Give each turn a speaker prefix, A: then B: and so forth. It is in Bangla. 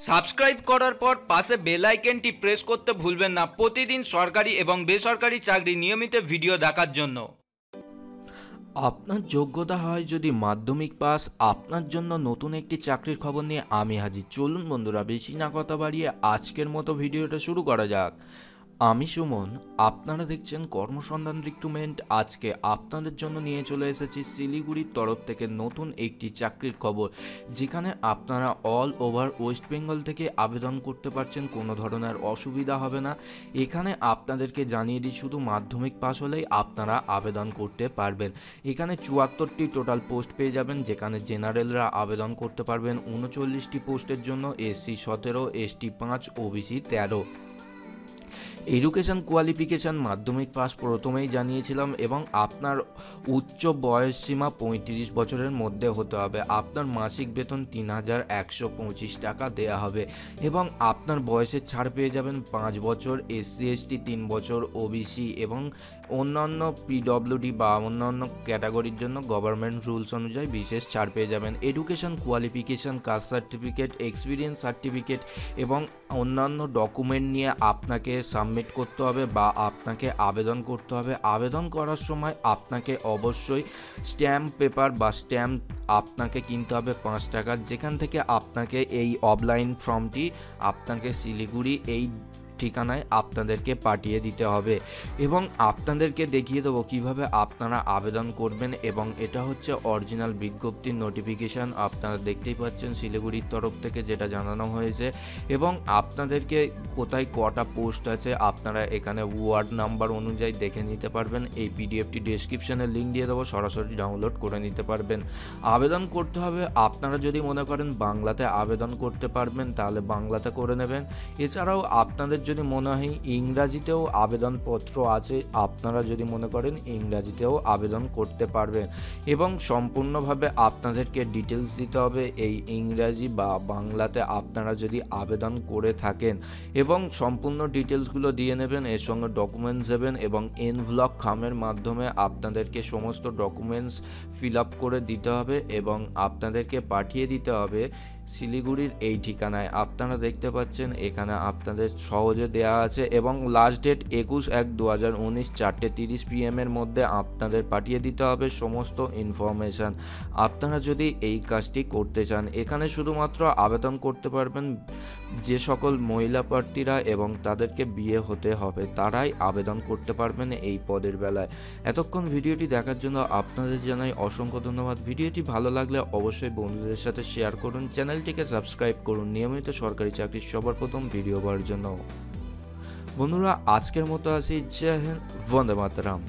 A: সাবস্ক্রাইব করার পর পাশে বেল আইকনটি প্রেস করতে ভুলবেন না প্রতিদিন সরকারি এবং বেসরকারি চাকরি নিয়মিত ভিডিও দেখার জন্য।
B: আপনার যোগ্যতা হয় যদি মাধ্যমিক পাস, আপনার জন্য নতুন একটি চাকরির খবর নিয়ে আমি হাজির। চলুন বন্ধুরা, বেশি না কথা বাড়িয়ে আজকের মতো ভিডিওটা শুরু করা যাক। আমি সুমন, আপনারা দেখছেন কর্মসন্ধান রিক্রুটমেন্ট। আজকে আপনাদের জন্য নিয়ে চলে এসেছি শিলিগুড়ির তরফ থেকে নতুন একটি চাকরির খবর, যেখানে আপনারা অল ওভার ওয়েস্ট বেঙ্গল থেকে আবেদন করতে পারছেন, কোনো ধরনের অসুবিধা হবে না। এখানে আপনাদেরকে জানিয়ে দিই, শুধু মাধ্যমিক পাস হলেই আপনারা আবেদন করতে পারবেন। এখানে ৭৪টি টোটাল পোস্ট পেয়ে যাবেন, যেখানে জেনারেলরা আবেদন করতে পারবেন ৩৯টি পোস্টের জন্য, SC ১৭, ST ৫, OBC ১৩। Education qualification মাধ্যমিক পাস প্রথমেই জানিয়েছিলাম, এবং আপনার উচ্চ বয়স সীমা ৩৫ বছরের মধ্যে হতে হবে। আপনার মাসিক বেতন ৩,১২৫ টাকা দেওয়া হবে, এবং আপনার বয়সের ছাড় পেয়ে যাবেন ৫ বছর, এসসি এসটি ৩ বছর, ওবিসি এবং অন্যান্য পিডব্লিউডি বা অন্যান্য ক্যাটাগরির জন্য গভর্নমেন্ট রুলস অনুযায়ী বিশেষ ছাড় পেয়ে যাবেন। Education qualification, caste certificate, experience certificate এবং অন্যান্য ডকুমেন্ট নিয়ে আপনাকে সাবমিট করতে হবে বা আপনাকে আবেদন করতে হবে। আবেদন করার সময় আপনাকে অবশ্যই স্ট্যাম্প পেপার বা স্ট্যাম্প আপনাকে কিনতে হবে ৫ টাকার, যেখান থেকে আপনাকে এই অফলাইন ফর্মটি আপনাকে শিলিগুড়ি এই ঠিকানায় আপনাদেরকে পাঠিয়ে দিতে হবে, এবং আপনাদেরকে দেখিয়ে দেবো কিভাবে আপনারা আবেদন করবেন। এবং এটা হচ্ছে অরিজিনাল বিজ্ঞপ্তির নোটিফিকেশান, আপনারা দেখতেই পাচ্ছেন শিলিগুড়ির তরফ থেকে যেটা জানানো হয়েছে, এবং আপনাদেরকে কোথায় কটা পোস্ট আছে আপনারা এখানে ওয়ার্ড নাম্বার অনুযায়ী দেখে নিতে পারবেন। এই পিডিএফটি ডেসক্রিপশানে লিঙ্ক দিয়ে দেবো, সরাসরি ডাউনলোড করে নিতে পারবেন। আবেদন করতে হবে, আপনারা যদি মনে করেন বাংলাতে আবেদন করতে পারবেন তাহলে বাংলাতে করে নেবেন। এছাড়াও আপনাদের যদি মনে হয় ইংরাজিতেও আবেদনপত্র আছে, আপনারা যদি মনে করেন ইংরাজিতেও আবেদন করতে পারবেন, এবং সম্পূর্ণভাবে আপনাদেরকে ডিটেলস দিতে হবে এই ইংরাজি বা বাংলাতে আপনারা যদি আবেদন করে থাকেন, এবং সম্পূর্ণ ডিটেলসগুলো দিয়ে নেবেন। এর সঙ্গে ডকুমেন্টস দেবেন, এবং এনভেলপ খামের মাধ্যমে আপনাদেরকে সমস্ত ডকুমেন্টস ফিল আপ করে দিতে হবে, এবং আপনাদেরকে পাঠিয়ে দিতে হবে শিলিগুড়ির এই ঠিকানায়। আপনারা দেখতে পাচ্ছেন এখানে আপনাদের সহজে দেওয়া আছে, এবং লাস্ট ডেট ২১/১/২০১৯ 4:30 PM এর মধ্যে আপনাদের পাঠিয়ে দিতে হবে সমস্ত ইনফরমেশান, আপনারা যদি এই কাজটি করতে চান। এখানে শুধুমাত্র আবেদন করতে পারবেন যে সকল মহিলা প্রার্থীরা এবং তাদেরকে বিয়ে হতে হবে, তারাই আবেদন করতে পারবেন এই পদের বেলায়। এতক্ষণ ভিডিওটি দেখার জন্য আপনাদের জানাই অসংখ্য ধন্যবাদ। ভিডিওটি ভালো লাগলে অবশ্যই বন্ধুদের সাথে শেয়ার করুন, চ্যানেলটিকে সাবস্ক্রাইব করুন নিয়মিত সরকারি চাকরির সবার প্রথম ভিডিও পাওয়ার জন্য। বন্ধুরা, আজকের মতো আসি। জয় হিন্দ, বন্দে মাতরম।